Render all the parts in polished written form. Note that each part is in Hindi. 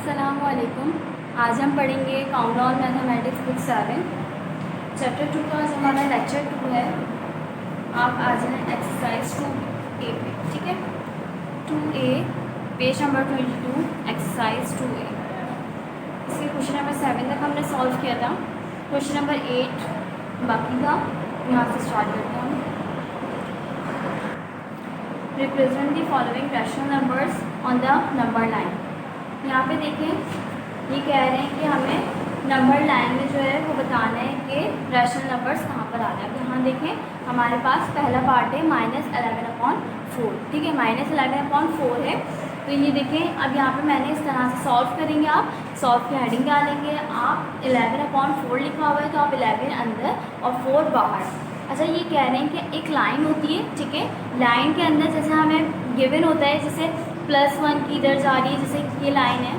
अस्सलामुअलैकुम। आज हम पढ़ेंगे काउंटडाउन मैथमेटिक्स बुक 7 चैप्टर 2 का। आज हमारा लेक्चर 2 है। आप आ जाएँ एक्सरसाइज 2A पे, ठीक है। 2A page number 22, exercise 2A। इसके क्वेश्चन नंबर 7 तक हमने सॉल्व किया था। क्वेश्चन नंबर 8 बाकी था, यहाँ से स्टार्ट करते हैं हम। Represent the following rational numbers on the number line. यहाँ पे देखें, ये कह रहे हैं कि हमें नंबर लाइन में जो है वो बताना है कि रैशनल नंबर्स कहाँ पर आ रहे हैं। अब यहाँ देखें, हमारे पास पहला पार्ट है -11/4, ठीक है। -11/4 है। तो ये देखें, अब यहाँ पे मैंने इस तरह से सॉल्व करेंगे। आप सॉल्व की हेडिंग डालेंगे, आप 11/4 लिखा हुआ है तो आप 11 अंदर और 4 बाहर। अच्छा, ये कह रहे हैं कि एक लाइन होती है, ठीक है। लाइन के अंदर जैसे हमें गिवन होता है, जैसे +1 की इधर जा रही है, जैसे ये लाइन है,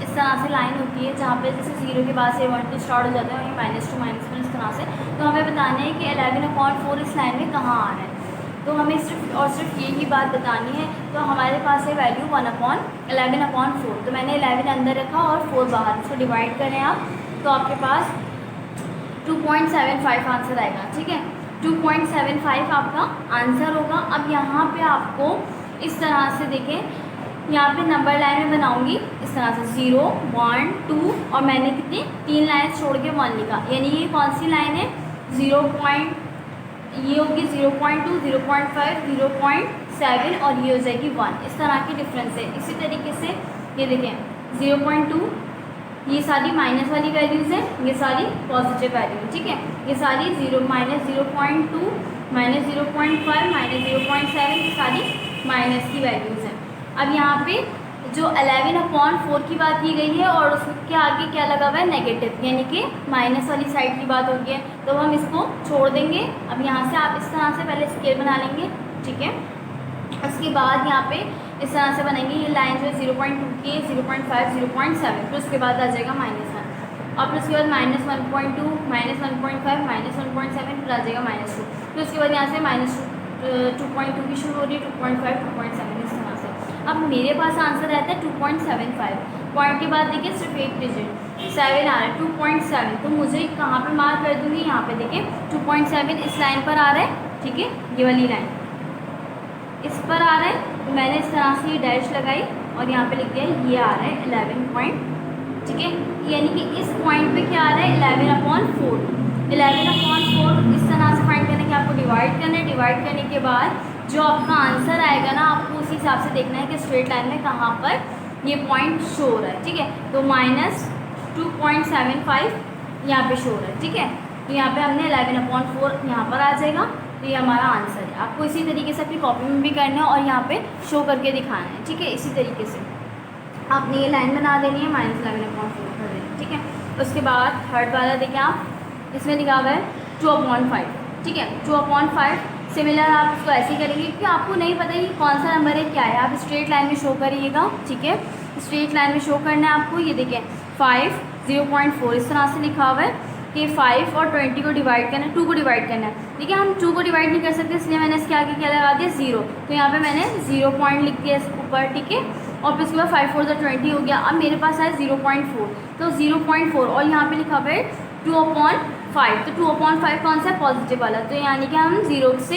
इस तरह से लाइन होती है जहाँ पे जैसे 0 के बाद से 1 2 स्टार्ट हो जाता है, वहीं -2 -1 इस तरह से। तो हमें बताना है कि 11/4 इस लाइन में कहाँ आ रहा है। तो हमें सिर्फ यही बात बतानी है। तो हमारे पास है वैल्यू 1/11/4। तो मैंने 11 अंदर रखा और 4 बाहर। इसको डिवाइड करें आप, तो आपके पास 2.75 आंसर आएगा, ठीक है। 2.75 आपका आंसर होगा। अब यहाँ पे आपको इस तरह से देखें, यहाँ पे नंबर लाइन में बनाऊंगी इस तरह से 0 1 2 और मैंने कितनी 3 लाइन छोड़ के 1 लिखा, यानी ये कौन सी लाइन है, 0 ये होगी 0.2 0.5 0.7 और ये हो जाएगी 1। इस तरह की डिफरेंस है। इसी तरीके से ये देखें 0.2, ये सारी माइनस वाली वैल्यूज़ हैं, ये सारी पॉजिटिव वैल्यू है, ठीक है। ये सारी -0.2 -0.5 -0.7, ये सारी माइनस की वैल्यूज़ हैं। अब यहाँ पे जो 11/4 की बात की गई है और उसके आगे क्या लगा हुआ है, नेगेटिव, यानी कि माइनस वाली साइड की बात होगी है। तो हम इसको छोड़ देंगे। अब यहाँ से आप इस तरह से पहले स्केल बना लेंगे, ठीक है। उसके बाद यहाँ पे इस तरह से बनेंगे, ये लाइन जो है 0.2 की, 0.5 0.7, फिर उसके बाद आ जाएगा -1 और फिर उसके बाद -1.2 -1.5 -1.7, फिर आ जाएगा -2, फिर उसके बाद यहाँ से -2.2 की शुरू हो रही है, 2.5 2.7 इस तरह से। अब मेरे पास आंसर रहता है 2.75। पॉइंट के बाद देखिए सिर्फ एक डिजिट 7 आ रहा है, 2.7। तो मुझे कहाँ पे मार्क कर दूँगी, यहाँ पे देखिए 2.7 इस लाइन पर आ रहा है, ठीक है। ये वाली लाइन इस पर आ रहा है, तो मैंने इस तरह से ये डैश लगाई और यहाँ पे लिख दिया ये आ रहा है 11 पॉइंट, ठीक है। यानी कि इस पॉइंट पे क्या आ रहा है, 11/4। 11/4 इस तरह से फाइंड करने के आपको डिवाइड करना है। डिवाइड करने के बाद जो आपका आंसर आएगा ना, आपको उसी हिसाब से देखना है कि स्ट्रेट लाइन में कहाँ पर ये पॉइंट शो हो रहा है, ठीक है। तो -2.75 यहाँ पे शो हो रहा है, ठीक है। तो यहाँ पे हमने 11/4 यहाँ पर आ जाएगा। तो ये हमारा आंसर है। आपको इसी तरीके से अपनी कॉपी में भी करना है और यहाँ पे शो करके दिखाना है, ठीक है। इसी तरीके से आपने ये लाइन बना देनी है, -11/4 कर देनी है, ठीक है। उसके बाद थर्ड वाला देखिए आप, इसमें लिखा हुआ है 2/5, ठीक है। 2/5 सिमिलर आप इसको ऐसे ही करेंगे क्योंकि आपको नहीं पता कि कौन सा नंबर है क्या है। आप स्ट्रेट लाइन में शो करिएगा, ठीक है। स्ट्रेट लाइन में शो करना है आपको। ये देखें 5 0.4 इस तरह से लिखा हुआ है कि 5 और 20 को डिवाइड करना है, 2 को डिवाइड करना है। देखिए हम 2 को डिवाइड नहीं कर सकते, इसलिए मैंने इसके आगे क्या लगा दिया, 0। तो यहाँ पे मैंने 0 पॉइंट लिख दिया इस ऊपर, ठीक है। और फिर उसके बाद 5 4 20 हो गया। अब मेरे पास है 0.4, तो 0.4 और यहाँ पे लिखा हुआ है 2/5। तो 2/5 कौन सा है, पॉजिटिव वाला। तो यानी कि हम 0 से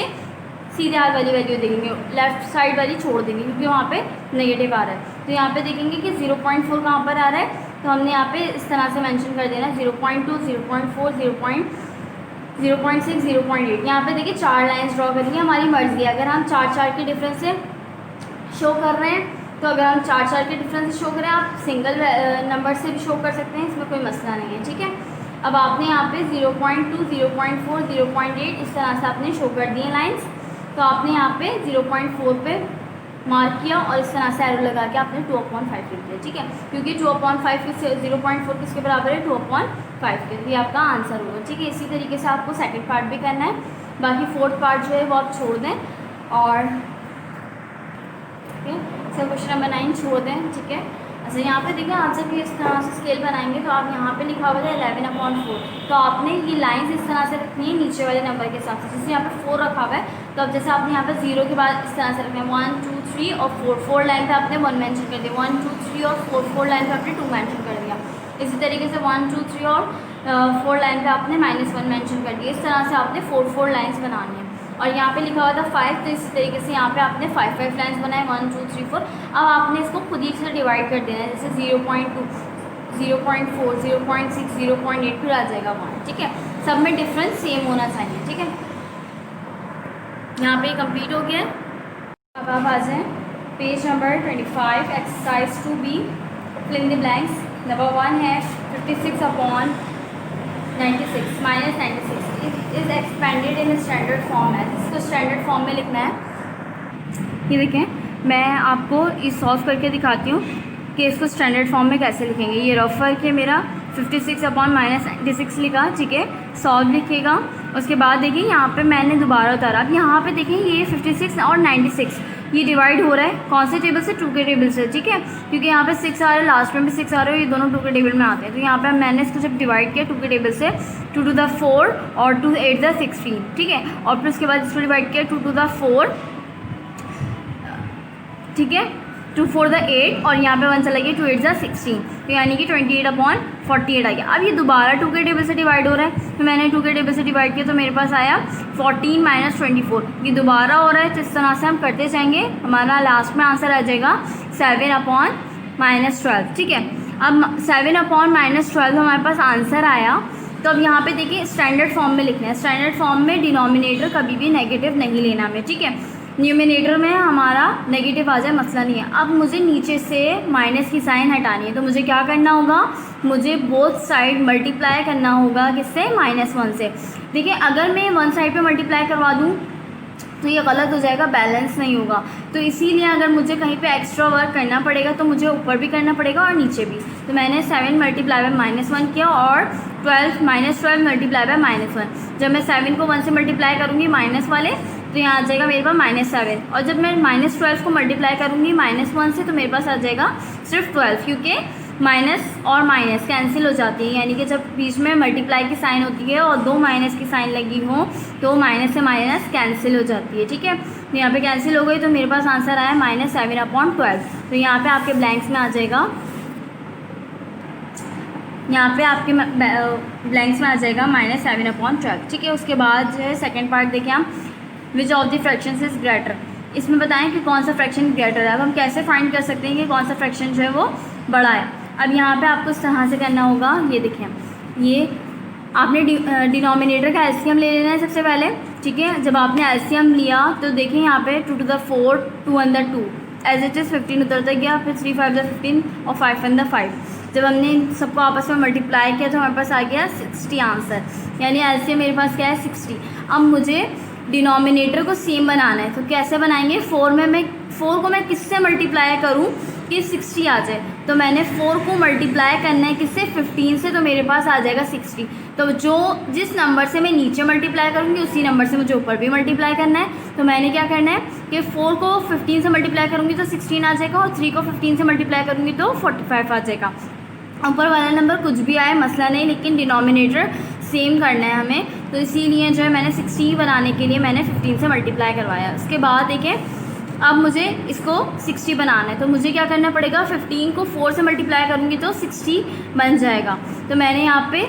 सीधे आगे वाली वैल्यू देंगे, लेफ्ट साइड वाली छोड़ देंगे क्योंकि वहाँ पे नेगेटिव आ रहा है। तो यहाँ पे देखेंगे कि 0.4 कहाँ पर आ रहा है, तो हमने यहाँ पे इस तरह से मेंशन कर देना 0.2 0.4 0.6 0.8। यहाँ पे देखिए 4 लाइंस ड्रॉ करेंगे, हमारी मर्जी है। अगर हम 4 के डिफरेंस से शो कर रहे हैं, तो अगर हम 4 के डिफरेंस से शो करें, आप सिंगल नंबर से भी शो कर सकते हैं, इसमें कोई मसला नहीं है, ठीक है। अब आपने यहाँ पे 0.2 0.4 0.8 इस तरह से आपने शो कर दिए लाइंस। तो आपने यहाँ पे 0.4 पे मार्क किया और इस तरह से एरो लगा के आपने 2/5 लिख दिया, ठीक है। क्योंकि 2/5 से 0.4 किसके बराबर है, 2/5 के। तो ये आपका आंसर होगा, ठीक है। इसी तरीके से आपको सेकंड पार्ट भी करना है। बाकी फोर्थ पार्ट जो है वो आप छोड़ दें और ठीक है, क्वेश्चन नंबर 9 छोड़ दें, ठीक है। अच्छा यहाँ पे देखिए आप जब इस तरह से स्केल बनाएंगे तो आप यहाँ पे लिखा हुआ है 11/4, तो आपने ये लाइंस इस तरह से रखनी है नीचे वाले नंबर के हिसाब से। जैसे यहाँ पे 4 रखा हुआ है तो अब जैसे आपने यहाँ पे 0 के बाद इस तरह से रखना है 1 2 3 और 4 लाइन पे आपने 1 मेंशन कर दिया, 1 2 3 और 4 लाइन पे आपने 2 मेंशन कर दिया। इसी तरीके से 1 2 3 और 4 लाइन पे आपने -1 मेंशन कर दिया। इस तरह से आपने 4 लाइन्स बनानी है। और यहाँ पे लिखा हुआ था 5, तो इस तरीके से यहाँ पे आपने 5 लाइन्स बनाए 1 2 3 4। अब आपने इसको खुद ही से डिवाइड कर देना है, जैसे 0.2 0.4 0.6 0.8 फिर आ जाएगा 1। ठीक है, सब में डिफरेंस सेम होना चाहिए। ठीक है, यहाँ पे कंप्लीट हो गया। अब आप आ जाएँ page number 25 exercise 2B, fill in the blanks. Number 1 है 56/96 -96 is expanded in standard form है। इसको स्टैंडर्ड फॉर्म में लिखना है। ये देखें, मैं आपको इस सॉल्व करके दिखाती हूँ कि इसको स्टैंडर्ड फॉर्म में कैसे लिखेंगे। ये रफ करके मेरा 56/-96 लिखा। ठीक है, सॉल्व लिखेगा। उसके बाद देखिए यहाँ पे मैंने दोबारा उतारा। अब यहाँ पे देखें ये 56 और 96 ये डिवाइड हो रहा है कौन से टेबल से, 2 के टेबल से। ठीक है, क्योंकि यहाँ पे 6 आ रहा है, लास्ट में भी 6 आ रहा है, ये दोनों 2 के टेबल में आते हैं। तो यहाँ पे मैंने इसको जब डिवाइड किया 2 के टेबल से, 2 to the 4 और 2 8 the 16। ठीक है, और फिर उसके बाद इसको डिवाइड किया 2 to the 4, ठीक है, 2 4 the 8 और यहाँ पे 1 चला गया 2 8 the 16, तो यानी कि 28/48 आ गया। अब ये दोबारा 2 के टेबल से डिवाइड हो रहा है, तो मैंने 2 के टेबल से डिवाइड किया तो मेरे पास आया 14 - 24। ये दोबारा हो रहा है, तो इस तरह से हम करते जाएंगे। हमारा लास्ट में आंसर आ जाएगा 7/-12। ठीक है, अब 7/-12 हमारे पास आंसर आया। तो अब यहाँ पे देखिए स्टैंडर्ड फॉर्म में लिखना है। स्टैंडर्ड फॉर्म में डिनोमिनेटर कभी भी नेगेटिव नहीं लेना हमें। ठीक है, न्यूमिनेटर में हमारा नेगेटिव आ जाए मसला नहीं है। अब मुझे नीचे से माइनस की साइन हटानी है, तो मुझे क्या करना होगा, मुझे बोथ साइड मल्टीप्लाई करना होगा। किससे, -1 से। देखिए अगर मैं वन साइड पे मल्टीप्लाई करवा दूँ तो ये गलत हो जाएगा, बैलेंस नहीं होगा। तो इसीलिए अगर मुझे कहीं पे एक्स्ट्रा वर्क करना पड़ेगा तो मुझे ऊपर भी करना पड़ेगा और नीचे भी। तो मैंने 7 × -1 किया और 12 × -1। जब मैं 7 को 1 से मल्टीप्लाई करूँगी माइनस वाले, तो यहाँ आ जाएगा मेरे पास -7। और जब मैं -12 को मल्टीप्लाई करूँगी -1 से, तो मेरे पास आ जाएगा सिर्फ 12, क्योंकि माइनस और माइनस कैंसिल हो जाती है। यानी कि जब बीच में मल्टीप्लाई की साइन होती है और 2 माइनस की साइन लगी हो तो माइनस से माइनस कैंसिल हो जाती है। ठीक है, तो यहाँ पे कैंसिल हो गई, तो मेरे पास आंसर आया -7/12। तो यहाँ पे आपके ब्लैंक्स में आ जाएगा, यहाँ पे आपके ब्लैंक्स में आ जाएगा -7/12। ठीक है, उसके बाद जो है सेकेंड पार्ट देखें हम, which of the fractions is greater. इसमें बताएं कि कौन सा फ्रैक्शन ग्रेटर है। अब हम कैसे फाइंड कर सकते हैं कि कौन सा फ्रैक्शन जो है वो बड़ा है। अब यहाँ पे आपको इस तरह से करना होगा। ये देखें, ये आपने डिनोमिनेटर का एलसीएम ले लेना है सबसे पहले। ठीक है, जब आपने एलसीएम लिया तो देखें यहाँ पे 2 to the 4 2 1 the 2 as it is 15 उतरता गया, फिर 3 5 the 15 और 5 1 the 5। जब हमने सबको आपस में मल्टीप्लाई किया तो हमारे पास आ गया 60 आंसर, यानी एलसीएम मेरे पास क्या है 60। अब मुझे डिनोमिनेटर को सेम बनाना है, तो कैसे बनाएंगे, 4 को मैं किससे मल्टीप्लाई करूं कि 60 आ जाए। तो मैंने 4 को मल्टीप्लाई करना है किससे, 15 से, तो मेरे पास आ जाएगा 60। तो जिस नंबर से मैं नीचे मल्टीप्लाई करूंगी उसी नंबर से मुझे ऊपर भी मल्टीप्लाई करना है। तो मैंने क्या करना है कि 4 को 15 से मल्टीप्लाई करूँगी तो 16 आ जाएगा, और 3 को 15 से मल्टीप्लाई करूँगी तो 45 आ जाएगा। ऊपर वाला नंबर कुछ भी आए मसला नहीं, लेकिन डिनोमिनेटर सेम करना है हमें। तो इसीलिए जो है मैंने 60 बनाने के लिए मैंने 15 से मल्टीप्लाई करवाया। उसके बाद देखिए अब मुझे इसको 60 बनाना है, तो मुझे क्या करना पड़ेगा, 15 को 4 से मल्टीप्लाई करूँगी तो 60 बन जाएगा। तो मैंने यहाँ पे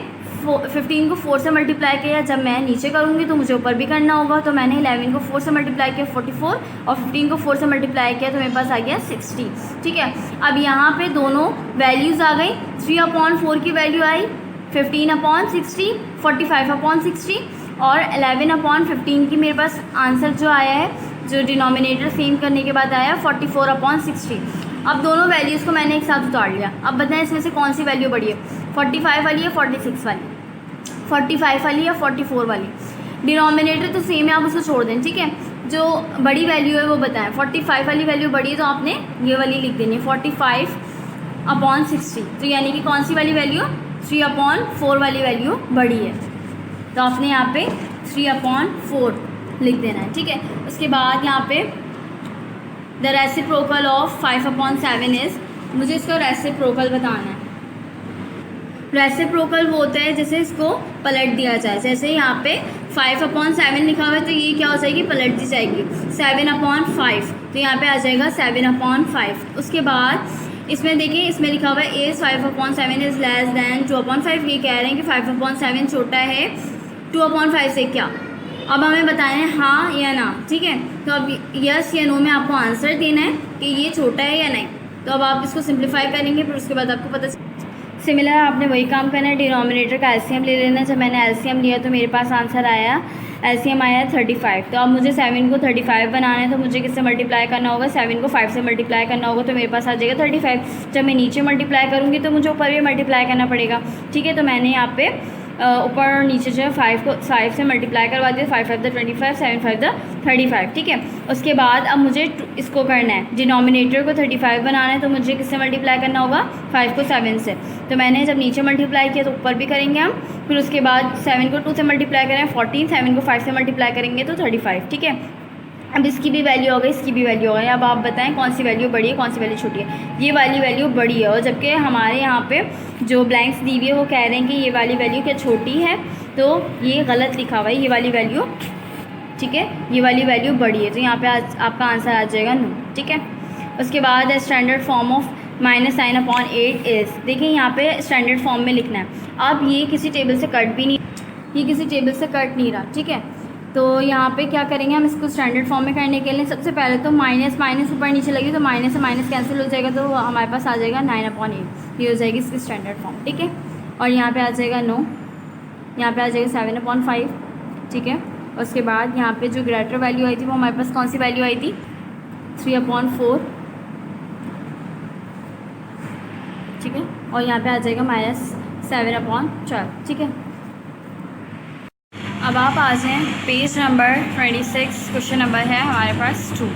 15 को 4 से मल्टीप्लाई किया। जब मैं नीचे करूँगी तो मुझे ऊपर भी करना होगा, तो मैंने 11 को 4 से मल्टीप्लाई किया 44, और 15 को 4 से मल्टीप्लाई किया तो मेरे पास आ गया 60। ठीक है, अब यहाँ पे दोनों वैल्यूज़ आ गई। 3/4 की वैल्यू आई 15/60, 45/60, और 11/15 की मेरे पास आंसर जो आया है, जो डिनोमिनेटर सेम करने के बाद आया 44/60। अब दोनों वैल्यूज़ को मैंने एक साथ उतार लिया। अब बताएं इसमें से कौन सी वैल्यू बड़ी है, 45 वाली या 46 वाली, 45 वाली या 44 वाली। डिनोमिनेटर तो सेम है, आप उसको छोड़ दें। ठीक है, जो बड़ी वैल्यू है वो बताएं। 45 वाली वैल्यू बड़ी है तो आपने ये वाली लिख देनी है 45/60। तो यानी कि कौन सी वाली वैल्यू, 3/4 वाली वैल्यू बड़ी है, तो आपने यहाँ पे 3/4 लिख देना है। ठीक है, उसके बाद यहाँ पे द रेसिप्रोकल ऑफ 5/7 इज़ मुझे इसका रेसिप्रोकल बताना है। रेसिप्रोकल वो होता है जैसे इसको पलट दिया जाए, जैसे यहाँ पे 5/7 लिखा हुआ है तो ये क्या हो जाएगी, पलट दी जाएगी 7/5, तो यहाँ पे आ जाएगा 7/5। उसके बाद इसमें देखिए इसमें लिखा हुआ है इज़ 5/7 इज़ लेस दैन 2/5। ये कह रहे हैं कि 5/7 छोटा है 2/5 से। क्या अब हमें बताना है हाँ या ना, ठीक है। तो अब यस या नो में आपको आंसर देना है कि ये छोटा है या नहीं। तो अब आप इसको सिंप्लीफाई करेंगे, फिर उसके बाद आपको पता सिमिलर आपने वही काम करना है, डिनोमिनेटर का एलसीएम ले लेना है। जब मैंने एलसीएम लिया तो मेरे पास आंसर आया, एलसीएम आया 35। तो अब मुझे 7 को 35 बनाना है, तो मुझे किससे मल्टीप्लाई करना होगा, 7 को 5 से मल्टीप्लाई करना होगा, तो मेरे पास आ जाएगा 35। जब मैं नीचे मल्टीप्लाई करूँगी तो मुझे ऊपर भी मल्टीप्लाई करना पड़ेगा, ठीक है। तो मैंने यहाँ पे ऊपर और नीचे जो है 5 से मल्टीप्लाई करवा दिया, 5×5 = 25, 7×5 = 35, ठीक है। उसके बाद अब मुझे इसको करना है, डिनोमिनेटर को 35 बनाना है, तो मुझे किससे मल्टीप्लाई करना होगा, 5 को 7 से। तो मैंने जब नीचे मल्टीप्लाई किया तो ऊपर भी करेंगे हम, फिर उसके बाद 7 को 2 से मल्टीप्लाई करें 14, 7 को 5 से मल्टीप्लाई करेंगे तो 35, ठीक है। अब इसकी भी वैल्यू हो गई, इसकी भी वैल्यू हो गई। अब आप बताएं कौन सी वैल्यू बड़ी है, कौन सी वैल्यू छोटी है। ये वाली वैल्यू बड़ी है, और जबकि हमारे यहाँ पे जो ब्लैंक्स दी हुई है वो कह रहे हैं कि ये वाली वैल्यू क्या छोटी है, तो ये गलत लिखा हुआ है, ये वाली वैल्यू, ठीक है, ये वाली वैल्यू बड़ी है। तो यहाँ पे आपका आंसर आ जाएगा नो, ठीक है। उसके बाद स्टैंडर्ड फॉर्म ऑफ -9/8 इज़, देखिए यहाँ पे स्टैंडर्ड फॉर्म में लिखना है। अब ये किसी टेबल से कट भी नहीं, ये किसी टेबल से कट नहीं रहा, ठीक है। तो यहाँ पे क्या करेंगे हम, इसको स्टैंडर्ड फॉर्म में करने के लिए सबसे पहले तो माइनस माइनस ऊपर नीचे लगी तो माइनस से माइनस कैंसिल हो जाएगा, तो हमारे पास आ जाएगा 9/8, ये हो जाएगी इसकी स्टैंडर्ड फॉर्म, ठीक है। और यहाँ पे आ जाएगा नो, यहाँ पे आ जाएगा 7/5, ठीक है। उसके बाद यहाँ पे जो ग्रेटर वैल्यू आई थी वो हमारे पास कौन सी वैल्यू आई थी, 3/4, ठीक है। और यहाँ पे आ जाएगा -7/12, ठीक है। अब आप आ जाएँ पेज नंबर 26, क्वेश्चन नंबर है हमारे पास 2।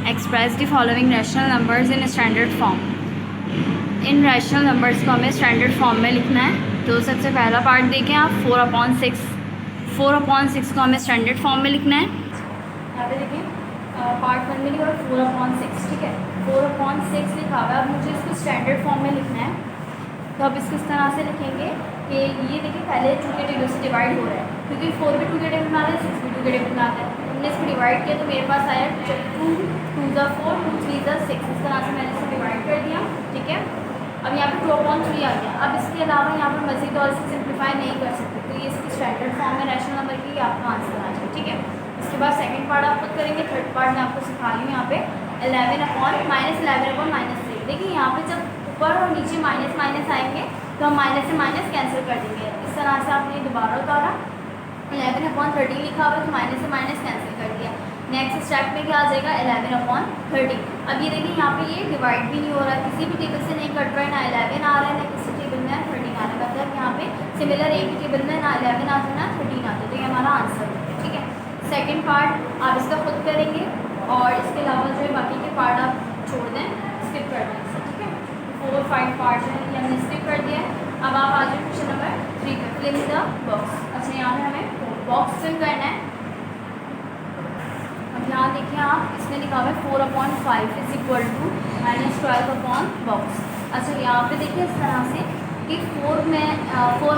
Express the following rational numbers in standard form. In rational numbers को हमें स्टैंडर्ड फॉर्म में लिखना है। तो सबसे पहला पार्ट देखें आप, 4/6, 4/6 को हमें स्टैंडर्ड फॉर्म में लिखना है। यहाँ पे देखिए पार्ट 1 में लिखा है 4/6, ठीक है, 4/6 लिखा हुआ है। अब मुझे इसको स्टैंडर्ड फॉर्म में लिखना है, तो अब इसको इस तरह से लिखेंगे कि ये देखिए पहले 2 के टेबल से डिवाइड हो रहा है, क्योंकि 4 भी 2 के टेबल में आता है, 6 भी 2 के टेबल में आता है। हमने इसको डिवाइड किया तो मेरे पास आया 2 2 = 4, 2 3 = 6, इस तरह से मैंने इसको डिवाइड कर दिया, ठीक है। अब यहाँ पे 2/3 आ गया। अब इसके अलावा यहाँ पर मज़ीद और इसे सिंप्लीफाई नहीं कर सकते, तो ये इसकी स्टैंडर्ड फॉर्म में रैशनल नंबर की आपका आंसर आ जाए, ठीक है। इसके बाद सेकंड पार्ट आप खुद करेंगे, थर्ड पार्ट मैं आपको सिखा रही हूँ। यहाँ पे 11/-11/-3, देखिए यहाँ पे जब ऊपर और नीचे माइनस माइनस आएंगे तो हम माइनस से माइनस कैंसिल कर देंगे। इस तरह से आपने दोबारा उतारा, 11/13 लिखा हुआ है तो माइनस से माइनस कैंसिल कर दिया। नेक्स्ट स्टेप में क्या आ जाएगा, 11/30। अब ये देखिए यहाँ पे ये डिवाइड भी नहीं हो रहा है, किसी भी टेबल से नहीं कट रहा है, ना 11 आ रहा है, ना किसी टेबल में 13 आ रहा है। मतलब यहाँ पे सिमिलर एक ही टेबल में ना 11 आता है ना 13 आता है, तो ये हमारा आंसर है, ठीक है। सेकेंड पार्ट आप इसका खुद करेंगे, और इसके अलावा जो है बाकी के पार्ट आप छोड़ दें, स्किप कर दें, ठीक है। 4 5 पार्ट जो है हमने स्किप कर दिया है। अब आप आ जाए क्वेश्चन नंबर 3 पे, फिल इन द बॉक्स। अच्छा यहाँ पे हमें बॉक्स फिल करना है। अब यहाँ देखिए आप, इसमें लिखा हुआ है 4/5 = -12/बॉक्स। अच्छा यहाँ पे देखिए इस तरह से कि 4 में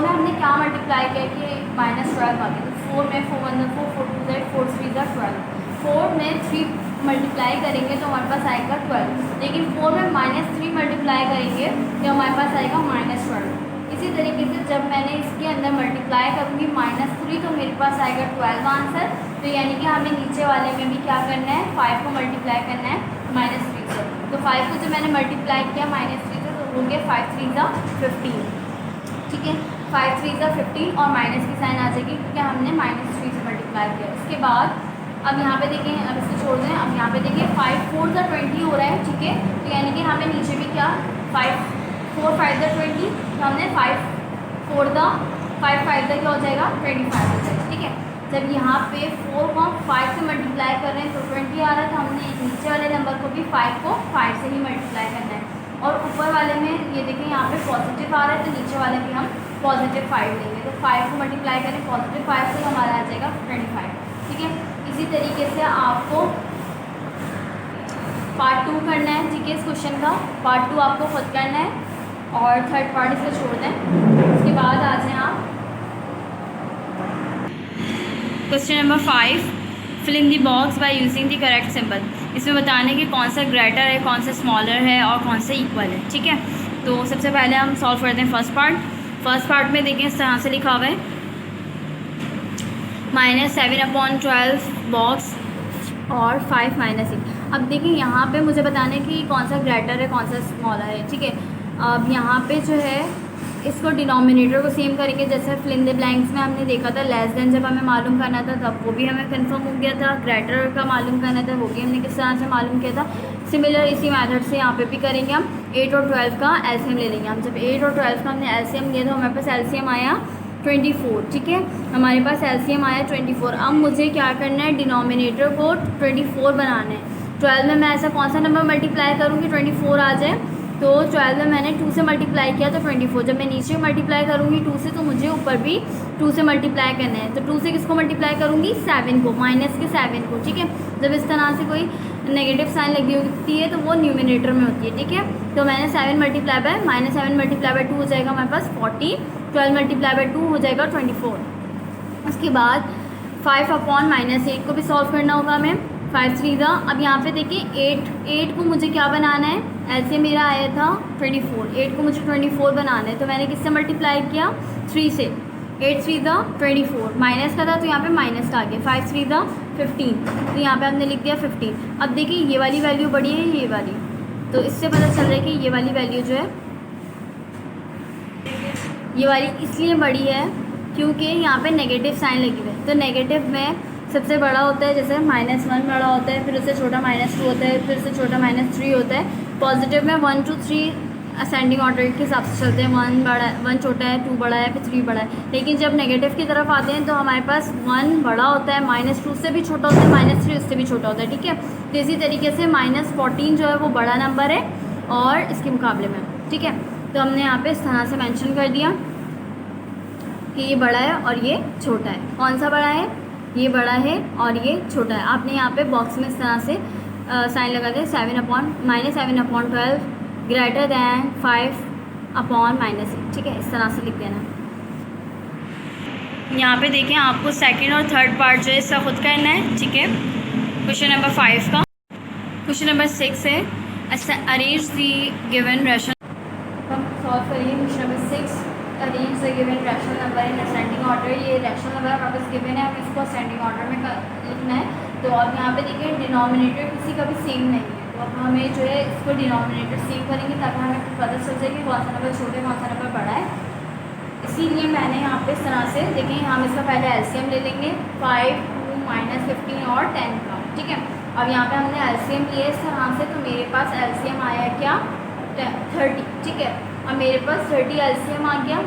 हमने क्या मल्टीप्लाई किया कि -12 आ गया, तो 4 में 4 1 4, 4 2 4 3 12, 4 में 3 मल्टीप्लाई करेंगे तो हमारे पास आएगा 12, लेकिन 4 में -3 मल्टीप्लाई करेंगे तो हमारे पास आएगा -12। इसी तरीके से जब मैंने इसके अंदर मल्टीप्लाई करूँगी -3 तो मेरे पास आएगा 12 आंसर। तो यानी कि हमें नीचे वाले में भी क्या करना है, 5 को मल्टीप्लाई करना है -3 से। तो 5 को जो मैंने मल्टीप्लाई किया -3 से तो हो गया 5 3 = 15, ठीक है। 5 3 = 15 और माइनस की साइन आ जाएगी क्योंकि हमने -3 से मल्टीप्लाई किया। उसके बाद अब यहाँ पे देखें, अब इसको छोड़ दें। अब यहाँ पे देखिए 5 4 = 20 हो रहा है, ठीक है। तो यानी कि हमें नीचे भी क्या 5 4 5 = 20, तो हमने 5 4 5 5 क्या हो जाएगा 25 हो जाएगा, ठीक है। जब यहाँ पे 4 को 5 से मल्टीप्लाई कर रहे हैं तो 20 आ रहा है, तो हमने नीचे वाले नंबर को भी 5 को 5 से ही मल्टीप्लाई करना है। और ऊपर वाले में ये देखिए यहाँ पे पॉजिटिव आ रहा है, तो नीचे वाले भी हम +5 लेंगे। तो 5 को मल्टीप्लाई करें +5 से हमारा आ जाएगा 25, ठीक है। इसी तरीके से आपको पार्ट 2 करना है ठीक है इस क्वेश्चन का, पार्ट 2 आपको खुद करना है और थर्ड पार्ट इसका छोड़ दें। उसके बाद आ जाएँ आप question number 5, fill in the box by using the correct symbol. इसमें बताने कि कौन सा ग्रेटर है, कौन सा स्मॉलर है और कौन सा इक्वल है ठीक है। तो सबसे पहले हम सॉल्व करते हैं फर्स्ट पार्ट। फर्स्ट पार्ट में देखें इस तरह से लिखा हुआ है -7/12 बॉक्स और 5 -8। अब देखिए यहाँ पे मुझे बताना है कि कौन सा ग्रेटर है कौन सा स्मॉलर है ठीक है। अब यहाँ पे जो है इसको डिनोमिनेटर को सेम करेंगे, जैसे फिल इन द ब्लैंक्स में हमने देखा था लेस देन जब हमें मालूम करना था तब वो भी हमें कंफर्म हो गया था, ग्रेटर का मालूम करना था वो भी हमने किस तरह से मालूम किया था। सिमिलर इसी मेथड से यहाँ पे भी करेंगे हम। 8 और 12 का एलसीएम ले लेंगे हम। जब 8 और 12 का हमने एलसीएम लिया तो हमारे पास एलसीएम आया 24 ठीक है, हमारे पास एलसीएम आया 24। अब मुझे क्या करना है, डिनोमिनेटर को 24 बनाना है। 12 में मैं ऐसा कौन सा नंबर मल्टीप्लाई करूँ कि 24 आ जाए, तो 12 में मैंने 2 से मल्टीप्लाई किया तो 24। जब मैं नीचे मल्टीप्लाई करूँगी 2 से तो मुझे ऊपर भी 2 से मल्टीप्लाई करना है। तो 2 से किसको मल्टीप्लाई करूँगी, 7 को, माइनस के 7 को ठीक है। जब इस तरह से कोई नेगेटिव साइन लगी होती है तो वो न्यूमिनेटर में होती है ठीक है। तो मैंने 7 मल्टीप्लाई बाय -7 मल्टीप्लाई बाय 2 हो जाएगा हमारे पास 40, 12 मल्टीप्लाई बाय 2 हो जाएगा 24। उसके बाद 5/-8 को भी सॉल्व करना होगा हमें। 5 3 दा, अब यहाँ पे देखिए 8 को मुझे क्या बनाना है, ऐसे मेरा आया था 24, 8 को मुझे 24 बनाना है। तो मैंने किससे मल्टीप्लाई किया, 3 से। 8 3 दा 24, माइनस का था तो यहाँ पे माइनस का आ गया। 5 3 दा 15, तो यहाँ पे हमने लिख दिया 15। अब देखिए ये वाली वैल्यू बड़ी है ये वाली, तो इससे पता चल रहा है कि ये वाली वैल्यू जो है ये वाली इसलिए बड़ी है क्योंकि यहाँ पे नेगेटिव साइन लगी हुई है। तो नेगेटिव में सबसे बड़ा होता है, जैसे -1 बड़ा होता है, फिर उससे छोटा -2 होता है, फिर उससे छोटा -3 होता है। पॉजिटिव में 1 2 3 असेंडिंग ऑर्डर के हिसाब से चलते हैं, 1 बड़ा, 1 छोटा है, 2 बड़ा है, फिर 3 बड़ा है। लेकिन जब नेगेटिव की तरफ आते हैं तो हमारे पास 1 बड़ा होता है, -2 से भी छोटा होता है, -3 उससे भी छोटा होता है ठीक है। तो इसी तरीके से -14 जो है वो बड़ा नंबर है और इसके मुकाबले में ठीक है। तो हमने यहाँ पे इस तरह से मेंशन कर दिया कि ये बड़ा है और ये छोटा है। कौन सा बड़ा है, ये बड़ा है और ये छोटा है। आपने यहाँ पे बॉक्स में इस तरह से साइन लगा दिया, -7/12 ग्रेटर दैन 5/-8 ठीक है, इस तरह से लिख देना। यहाँ पे देखें आपको सेकंड और थर्ड पार्ट जो है इसका खुद करना है ठीक है। क्वेश्चन नंबर 5 का क्वेश्चन नंबर 6 है अरेंज दी गिवन रैशनल। हम सॉल्व करेंगे question number 6, arrange the given rational number in ascending order. ये रैशनल नंबर हमारे पास गिवन है, हमें इसको असेंडिंग ऑर्डर में लिखना है। तो अब यहाँ पे देखिए डिनोमिनेटर किसी का भी सेम नहीं है, तो अब हमें जो है इसको डिनोमिनेटर सेम करेंगे ताकि हमें पता चल जाए कि कौन सा नंबर छोटा है कौन सा नंबर बड़ा है। इसीलिए मैंने यहाँ पे इस तरह से देखें, हम इसका पहले एलसीएम ले लेंगे 5 2 -15 और 10 का ठीक है। अब यहाँ पे हमने एलसीएम लिया इस तरह से, तो मेरे पास एलसीएम आया क्या 30 ठीक है। अब मेरे पास 30 एलसीएम आ गया।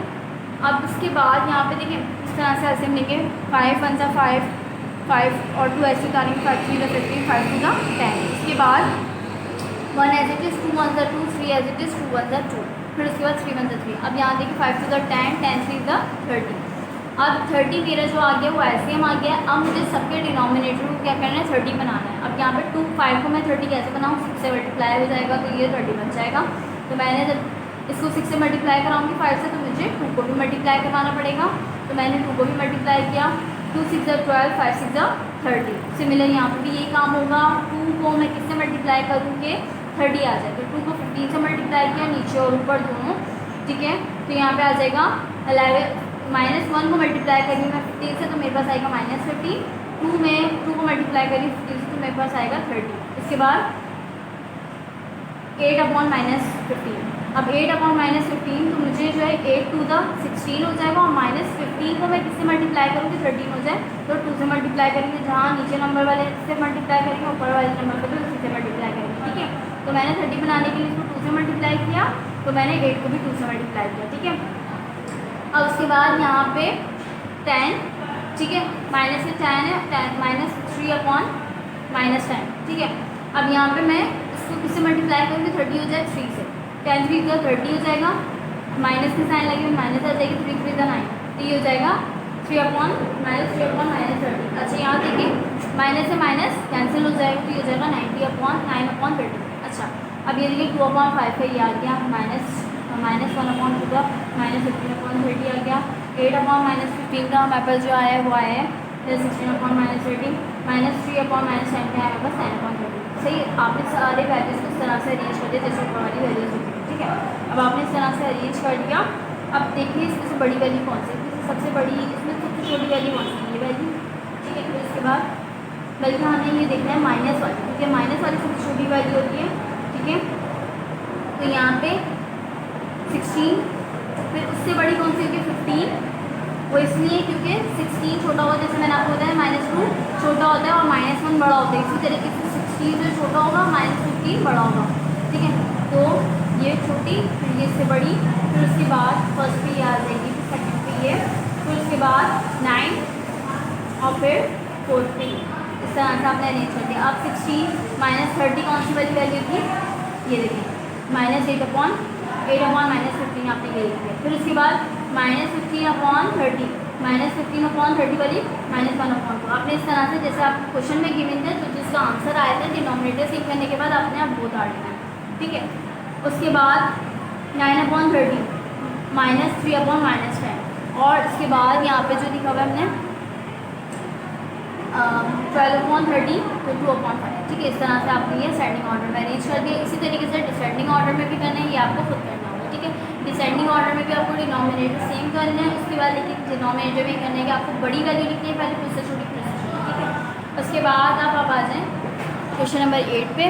अब उसके बाद यहाँ पे देखिए इस तरह से एलसीएम लेंगे 5 1 सा 5 और 2 ऐसे उतारेंगे, 5 3 सा 15 5 2 सा 10। इसके बाद 1 एज इट इज़, 2 1 सा 2, 3 एज इट इज़, 2 1 सा 2, फिर उसके बाद 3 1 सा 3। अब यहाँ देखिए 5 2 सा 10, 10 3 सा 30। अब 30 मेरा जो आ गया वो एलसीएम आ गया। अब मुझे सबके डिनोमिनेटर को क्या करना है, 30 बनाना है। अब यहाँ पे 2 5 को मैं 30 कैसे बनाऊँ, 6 से मल्टीप्लाई हो जाएगा तो ये 30 बन जाएगा। तो मैंने जब इसको 6 से मल्टीप्लाई कराऊंगी 5 से, तो मुझे 2 को भी मल्टीप्लाई करवाना पड़ेगा। तो मैंने 2 को भी मल्टीप्लाई किया, 2 6 12, 5 6 30। सिमिलर यहाँ पर भी यही काम होगा। 2 को मैं किससे मल्टीप्लाई करूँ कि 30 आ जाए, तो 2 को 15 से मल्टीप्लाई किया, नीचे और ऊपर दोनों ठीक है। तो यहाँ पे आ जाएगा 11 -1 को मल्टीप्लाई करेंगे मैं 15 से, तो मेरे पास आएगा -15। 2 में 2 को मल्टीप्लाई करेंगे 15 से, तो मेरे पास आएगा 30। इसके बाद 8/-15। अब 8/-15 तो मुझे जो है 8 2 दा 16 हो जाएगा, और -15 को मैं किससे मल्टीप्लाई करूँ कि 13 हो जाए, तो 2 से मल्टीप्लाई करेंगे। जहाँ नीचे नंबर वाले से मल्टीप्लाई करेंगे, ऊपर वाले नंबर को भी उसी से मल्टीप्लाई करेंगे ठीक है। तो मैंने 30 बनाने के लिए इसको 2 से मल्टीप्लाई किया, तो मैंने 8 को भी 2 से मल्टीप्लाई किया ठीक है। अब उसके बाद यहाँ पे 10 ठीक है, माइनस से 10 है, -3/-10 ठीक है। अब यहाँ पे मैं इसको किससे मल्टीप्लाई करूँगी, 30 हो जाए 3 से, 10 3 का 30 हो जाएगा, माइनस की साइन लगी माइनस आ जाएगी, 3 3 9, तो ये हो जाएगा 3/-30। अच्छा यहाँ देखिए माइनस से माइनस कैंसिल हो जाएगा, तो ये हो जाएगा 90/9/30। अच्छा, अब ये देखिए 2/5 है, ये आ गया -1/2 का -15/30 आ गया। 8/-15 का हमारे पास जो आया है वो आया है 16/-30 -3/-10 का है हमारे पास 10/30। सही, आपने सारे वैल्यूज़ को इस तरह से अरेंज कर दिया जैसे ऊपर वाली वैल्यूज़ होती है। ठीक है, अब आपने इस तरह से अरेंज कर दिया। अब देखिए इसमें से बड़ी वैल्यू कौन सी है, इसमें सबसे बड़ी, इसमें सबसे छोटी वैल्यू कौन सी है, ये वैल्यू। ठीक है, फिर इसके बाद बल्कि हमें ये देखना है माइनस वाली, क्योंकि माइनस वाली सबसे छोटी वैल्यू होती है। ठीक है, तो यहाँ पे 16, फिर उससे बड़ी कौन सी होती है 15, वो इसलिए क्योंकि 16 छोटा होता है, जैसे मैंने आपको बताया -2 छोटा होता है और -1 बड़ा होता है। इसी तरीके से 16 जो छोटा होगा -15 बड़ा होगा। ठीक है, तो ये छोटी, फिर ये इससे बड़ी, फिर उसके बाद फर्स्ट पे ये आ जाएगी, फिर सेकंड पे ये, फिर उसके बाद 9 और फिर फोर्थ पे। इस तरह से आपने अरेंज कर दिया। अब 16 -30 कौन सी वाली वैल्यू थी, ये देखिए -8/-15 आपने ये लिखी है। फिर उसके बाद -15/30 -15/30 वाली -1/2। आपने इस तरह से, जैसे आप क्वेश्चन में गिवन थे तो जिसका आंसर आया था डिनोमिनेटर सेम करने के बाद आपने आप वो ताड़ लेना है। ठीक है, उसके बाद 9/30 -3/-10 और इसके बाद यहाँ पे जो लिखा हुआ है हमने 12/30 तो 2/5। ठीक है, इस तरह से आपने ये सेंडिंग ऑर्डर में अरेंज कर दिया। इसी तरीके से डिसेंडिंग ऑर्डर में भी करना है, ये आपको खुद करना होगा। ठीक है, डिसेंडिंग ऑर्डर में भी आपको डिनोमिनेटर सेम करना है, उसके बाद लेकिन डिनोमिनेटर भी करने के आपको बड़ी वैल्यू लिखनी है पहले, फिर उससे छोटी, फिर उससे छोटी। ठीक है, उसके बाद आप आ जाएँ क्वेश्चन नंबर 8 पे।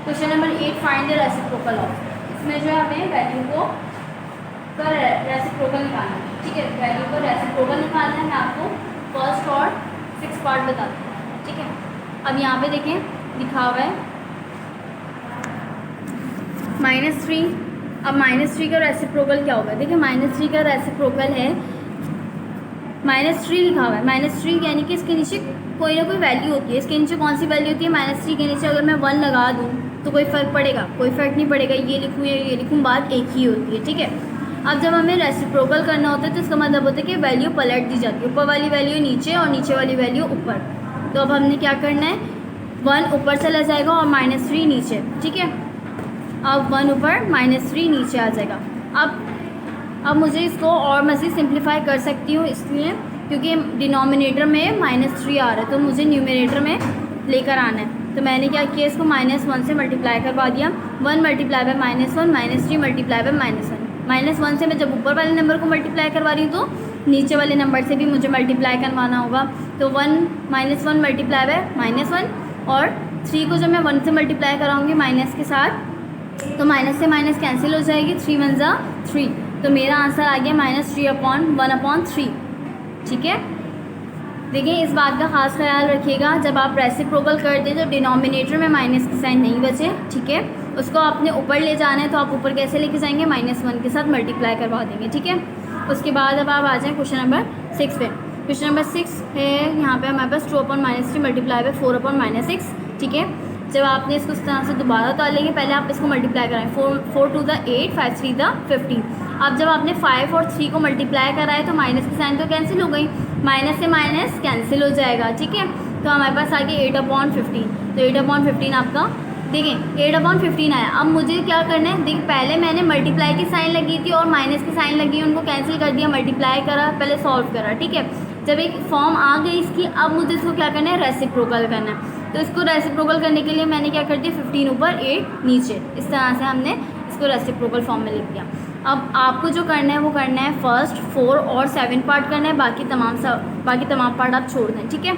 Question number 8, find the reciprocal of. इसमें जो है हमें वैल्यू को रेसिप्रोकल निकालना है। ठीक है, वैल्यू को रेसिप्रोकल निकालना है। मैं आपको फर्स्ट और 6 पार्ट बताती हूँ। ठीक है, अब यहाँ पे देखें लिखा हुआ है -3। अब -3 का रेसिप्रोकल क्या होगा, देखिए -3 का रेसिप्रोकल है -3 लिखा हुआ है। -3 यानी कि इसके नीचे कोई ना कोई वैल्यू होती है। इसके नीचे कौन सी वैल्यू होती है, -3 के नीचे अगर मैं 1 लगा दूँ तो कोई फ़र्क पड़ेगा, कोई फ़र्क नहीं पड़ेगा। ये लिखूँ या ये लिखूँ, बात एक ही होती है। ठीक है, अब जब हमें रेसिप्रोकल करना होता है तो इसका मतलब होता है कि वैल्यू पलट दी जाती है, ऊपर वाली वैल्यू नीचे और नीचे वाली वैल्यू ऊपर। तो अब हमने क्या करना है, 1 ऊपर चला जाएगा और -3 नीचे। ठीक है, अब 1 ऊपर -3 नीचे आ जाएगा। अब मुझे इसको और मज़ीद सिंप्लीफाई कर सकती हूँ, इसलिए क्योंकि डिनोमिनेटर में -3 आ रहा है तो मुझे न्यूमरेटर में लेकर आना है। तो मैंने क्या किया, इसको -1 से मल्टीप्लाई करवा दिया। 1 × -1 -3 × -1 से मैं जब ऊपर वाले नंबर को मल्टीप्लाई करवा रही हूँ तो नीचे वाले नंबर से भी मुझे मल्टीप्लाई करवाना होगा। तो 1 -1 × -1 और 3 को जब मैं 1 से मल्टीप्लाई कराऊँगी माइनस के साथ तो माइनस से माइनस कैंसिल हो जाएगी, 3 × 1 = 3। तो मेरा आंसर आ गया -3/1/3। ठीक है, देखिए इस बात का खास ख्याल रखिएगा जब आप रेसिप्रोकल कर दें तो डिनोमिनेटर में माइनस का साइन नहीं बचे। ठीक है, उसको आपने ऊपर ले जाना है तो आप ऊपर कैसे लेके जाएंगे, -1 के साथ मल्टीप्लाई करवा देंगे। ठीक है, उसके बाद अब आप आ जाएँ क्वेश्चन नंबर 6 पे। क्वेश्चन नंबर 6 है, यहाँ पे हमारे पास 2/-3 × 4/-6। ठीक है, जब आपने इसको इस तरह से दोबारा उतार लेंगे, पहले आप इसको मल्टीप्लाई कराएं, 4 × 2 = 8, 5 × 3 = 15। अब जब आपने 5 और 3 को मल्टीप्लाई करा है तो माइनस की साइन तो कैंसिल हो गई, माइनस से माइनस कैंसिल हो जाएगा। ठीक है, तो हमारे पास आ गया 8/15। तो 8/15 आपका देखें 8/15 आया। अब मुझे क्या करना है, देखिए पहले मैंने मल्टीप्लाई की साइन लगी थी और माइनस की साइन लगी, उनको कैंसिल कर दिया, मल्टीप्लाई करा, पहले सॉल्व करा। ठीक है, जब एक फॉर्म आ गई इसकी, अब मुझे इसको क्या करना है, रेसिप्रोकल करना है। तो इसको रेसिप्रोकल करने के लिए मैंने क्या कर दिया, 15 ऊपर 8 नीचे, इस तरह से हमने इसको रेसिप्रोकल फॉर्म में लिख दिया। अब आपको जो करना है वो करना है फर्स्ट 4 और 7 पार्ट करना है, बाकी तमाम पार्ट आप छोड़ दें। ठीक है।